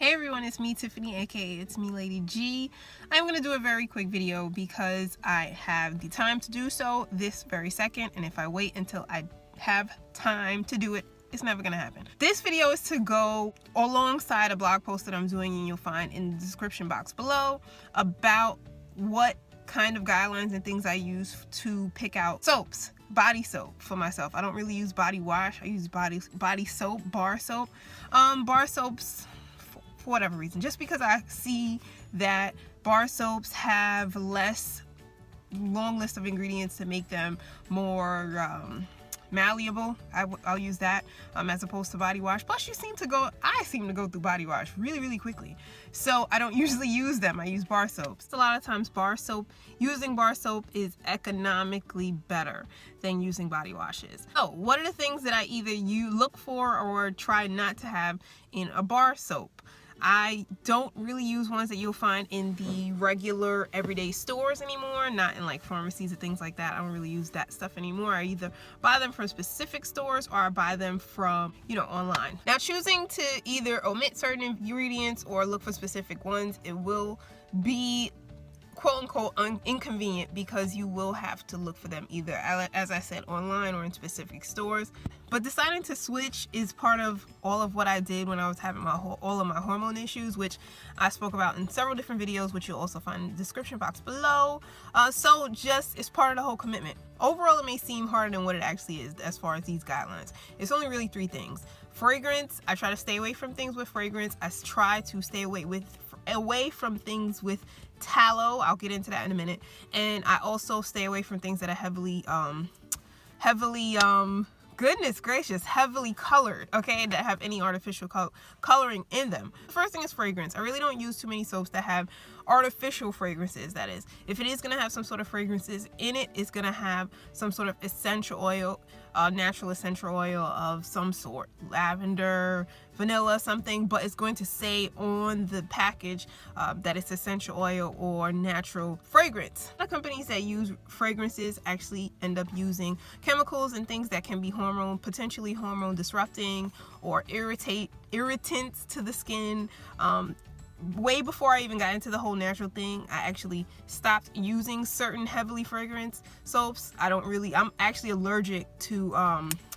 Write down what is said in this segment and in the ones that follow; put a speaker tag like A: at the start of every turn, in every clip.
A: Hey everyone, it's me Tiffany, aka it's me Lady G. I'm going to do a very quick video because I have the time to do so this very second, and if I wait until I have time to do it, it's never going to happen. This video is to go alongside a blog post that I'm doing, and you'll find in the description box below about what kind of guidelines and things I use to pick out soaps. Body soap for myself. I don't really use body wash. I use body soap, bar soap. Bar soaps, for whatever reason, just because I see that bar soaps have less long list of ingredients to make them more malleable. I'll use that as opposed to body wash. Plus I seem to go through body wash really quickly, so I don't usually use them. I use bar soaps. A lot of times using bar soap is economically better than using body washes. So what are the things that I either look for or try not to have in a bar soap? I don't really use ones that you'll find in the regular everyday stores anymore, not in like pharmacies and things like that. I don't really use that stuff anymore. I either buy them from specific stores or I buy them from, online. Now, choosing to either omit certain ingredients or look for specific ones, it will be quote-unquote inconvenient because you will have to look for them either, as I said, online or in specific stores. But deciding to switch is part of all of what I did when I was having all of my hormone issues, which I spoke about in several different videos, which you'll also find in the description box below. So it's part of the whole commitment. Overall, it may seem harder than what it actually is as far as these guidelines. It's only really 3 things. Fragrance, I try to stay away from things with fragrance. I try to stay away from things with tallow. I'll get into that in a minute. And I also stay away from things that are heavily goodness gracious, heavily colored, okay, that have any artificial coloring in them. The first thing is fragrance. I really don't use too many soaps that have artificial fragrances. That is, if it is going to have some sort of fragrances in it, it's going to have some sort of essential oil, natural essential oil of some sort, lavender, vanilla, something, but it's going to say on the package that it's essential oil or natural fragrance. The companies that use fragrances actually end up using chemicals and things that can be potentially hormone disrupting or irritants to the skin. Way before I even got into the whole natural thing, I actually stopped using certain heavily fragrance soaps. I'm actually allergic to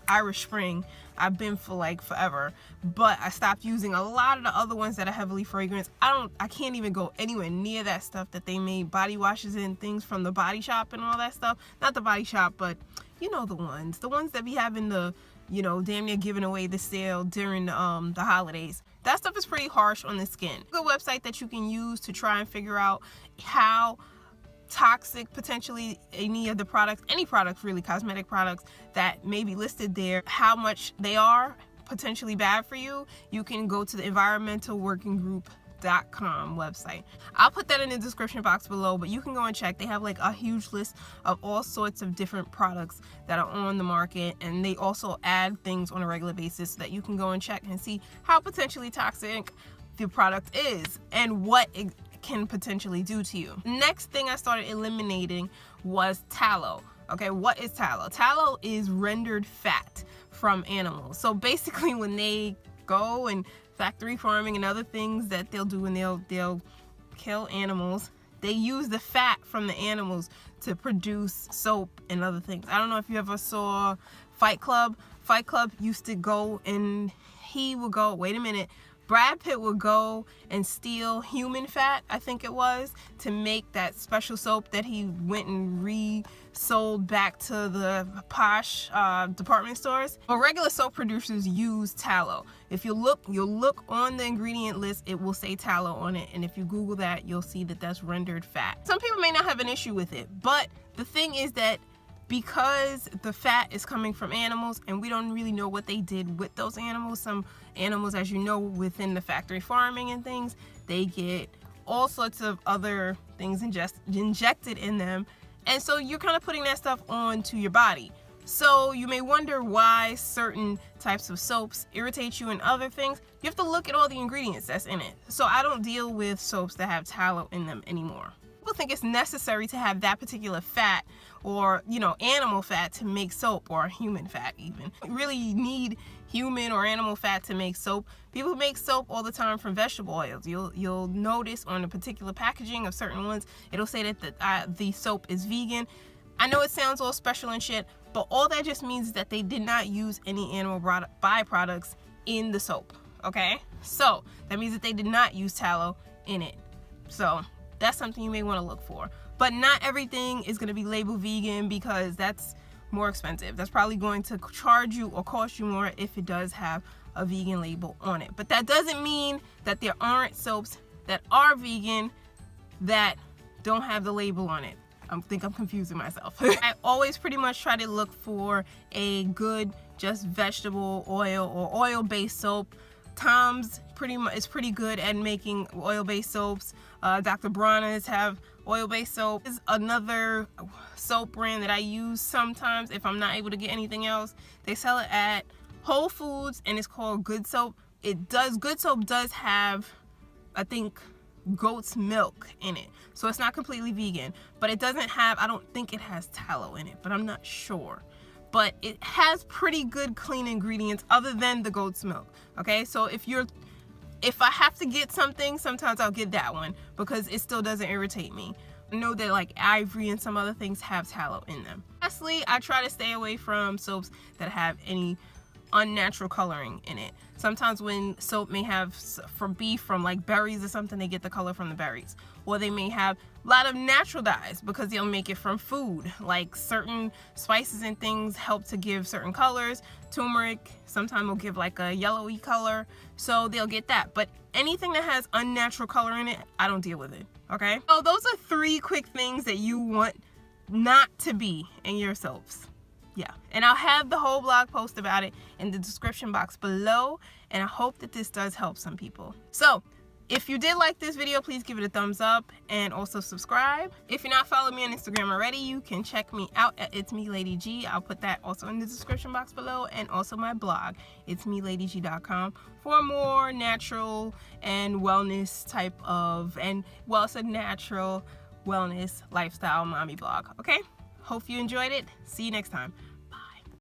A: Irish Spring. I've been for like forever, but I stopped using a lot of the other ones that are heavily fragrance. I can't even go anywhere near that stuff that they made body washes and things from the Body Shop and all that stuff. Not the Body Shop, but the ones that be having the damn near giving away the sale during the holidays. That stuff is pretty harsh on the skin. A good website that you can use to try and figure out how toxic potentially any products really, cosmetic products that may be listed there, how much they are potentially bad for you. You can go to the environmentalworkinggroup.com website. I'll put that in the description box below, but you can go and check. They have like a huge list of all sorts of different products that are on the market, and they also add things on a regular basis so that you can go and check and see how potentially toxic the product is and what it can potentially do to you. Next thing I started eliminating was tallow. Okay, what is tallow? Tallow is rendered fat from animals. So basically, when they go and factory farming and other things that they'll do, and they'll kill animals, they use the fat from the animals to produce soap and other things. I don't know if you ever saw Fight Club. Fight Club used to go and Brad Pitt would go and steal human fat, I think it was, to make that special soap that he went and resold back to the posh department stores. But regular soap producers use tallow. If you'll look on the ingredient list, it will say tallow on it. And if you Google that, you'll see that that's rendered fat. Some people may not have an issue with it, but the thing is that because the fat is coming from animals and we don't really know what they did with those animals. Some animals, as you know, within the factory farming and things, they get all sorts of other things injected in them. And so you're kind of putting that stuff onto your body. So you may wonder why certain types of soaps irritate you and other things. You have to look at all the ingredients that's in it. So I don't deal with soaps that have tallow in them anymore. People think it's necessary to have that particular fat, or, you know, animal fat to make soap, or human fat even. You really need human or animal fat to make soap. People make soap all the time from vegetable oils. You'll notice on the particular packaging of certain ones, it'll say that the soap is vegan. I know it sounds all special and shit, but all that just means that they did not use any animal byproducts in the soap, okay? So that means that they did not use tallow in it. So that's something you may want to look for. But not everything is going to be labeled vegan, because that's more expensive. That's probably going to charge you or cost you more if it does have a vegan label on it. But that doesn't mean that there aren't soaps that are vegan that don't have the label on it. I think I'm confusing myself. I always pretty much try to look for a good just vegetable oil or oil-based soap. Tom's is pretty good at making oil-based soaps. Dr. Bronner's have oil-based soap. Is another soap brand that I use sometimes if I'm not able to get anything else. They sell it at Whole Foods and it's called Good Soap. Good Soap does have, I think, goat's milk in it, so it's not completely vegan, but it doesn't have, I don't think it has tallow in it, but I'm not sure. But it has pretty good clean ingredients other than the goat's milk. Okay, so if I have to get something, sometimes I'll get that one because it still doesn't irritate me. I know that like Ivory and some other things have tallow in them. Lastly, I try to stay away from soaps that have any unnatural coloring in it. Sometimes when soap may have from like berries or something, they get the color from the berries, or they may have a lot of natural dyes because they'll make it from food, like certain spices and things help to give certain colors. Turmeric sometimes will give like a yellowy color, so they'll get that. But anything that has unnatural color in it, I don't deal with it. Okay, so those are 3 quick things that you want not to be in your soaps. Yeah, and I'll have the whole blog post about it in the description box below, and I hope that this does help some people. So if you did like this video, please give it a thumbs up and also subscribe. If you're not following me on Instagram already, you can check me out at It's Me Lady G. I'll put that also in the description box below, and also my blog, itsmeladyg.com, for more natural and wellness type of, it's a natural wellness lifestyle mommy blog. Okay, hope you enjoyed it. See you next time.